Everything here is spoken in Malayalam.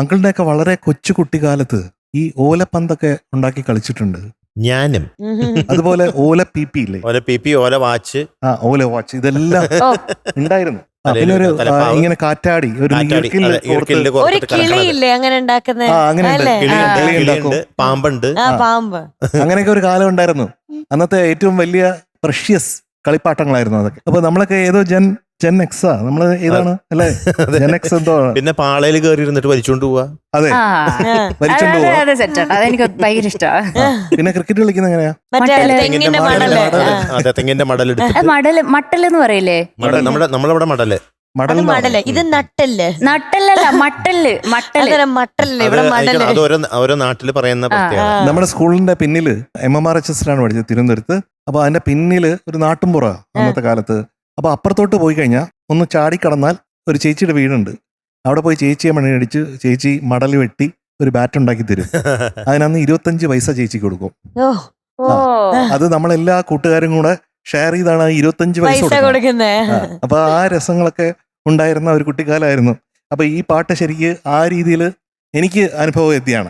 അങ്കിളിന്റെ ഒക്കെ വളരെ കൊച്ചു കുട്ടിക്കാലത്ത് ഈ ഓലപ്പന്തൊക്കെ ഉണ്ടാക്കി കളിച്ചിട്ടുണ്ട്. ഞാനും അതുപോലെ ഓല പി പി ഇല്ലേ, ഓല പി പി, ഓല വാച്ച്, ഓല വാച്ച്, ഇതെല്ലാം ഉണ്ടായിരുന്നു. പിന്നെ ഒരു ഇങ്ങനെ കാറ്റാടി ഒരു ഒരു കിളിയില്ലേ അങ്ങനെ ഉണ്ടാക്കുന്ന, കിളിയുണ്ട്, പാമ്പുണ്ട്, പാമ്പ്, അങ്ങനെയൊക്കെ ഒരു കാലം ഉണ്ടായിരുന്നു. അന്നത്തെ ഏറ്റവും വലിയ പ്രഷ്യസ് കളിപ്പാട്ടങ്ങളായിരുന്നു അതൊക്കെ. അപ്പൊ നമ്മളൊക്കെ ഏതോ ജെൻ എക്സാ, നമ്മള് ഏതാണ് അല്ലേ, ജെൻ എക്സ് എന്തോ. പിന്നെ പാളയിൽ കയറി ഇരുന്നിട്ട് വലിച്ചോണ്ട് പോവാ. അതെ, വലിച്ചോണ്ട് പോവാ. അതെനിക്ക് ഭയങ്കര ഇഷ്ടമാണ്. പിന്നെ ക്രിക്കറ്റ് കളിക്കുന്ന എങ്ങനെയാ, തെങ്ങിന്റെ മട്ടലെന്ന് പറയില്ലേ, നമ്മളവിടെ മടല്. മടല്, ഇത് നട്ടല്, നട്ടല്ലല്ല മട്ടല്, ഓരോ നാട്ടില് പറയുന്ന. നമ്മുടെ സ്കൂളിന്റെ പിന്നില് MMRHS-ലാണ് പഠിച്ചത്, തിരുവനന്തപുരത്ത്. അപ്പൊ അതിന്റെ പിന്നില് ഒരു നാട്ടുംപുറ അന്നത്തെ കാലത്ത്. അപ്പൊ അപ്പുറത്തോട്ട് പോയി കഴിഞ്ഞാൽ ഒന്ന് ചാടിക്കടന്നാൽ ഒരു ചേച്ചിയുടെ വീടുണ്ട്. അവിടെ പോയി ചേച്ചിയെ മണിയടിച്ച് ചേച്ചി മടൽ വെട്ടി ഒരു ബാറ്റ് ഉണ്ടാക്കി തരും. അതിനന്ന് 25 പൈസ ചേച്ചിക്ക് കൊടുക്കും. അത് നമ്മളെല്ലാ കൂട്ടുകാരും കൂടെ ഷെയർ ചെയ്താണ് 25 പൈസ കൊടുക്കുന്നത്. അപ്പൊ ആ രസങ്ങളൊക്കെ ഉണ്ടായിരുന്ന ഒരു കുട്ടിക്കാലമായിരുന്നു. അപ്പൊ ഈ പാട്ട് ശരിക്ക് ആ രീതിയിൽ എനിക്ക് അനുഭവം എത്തിയാണ്.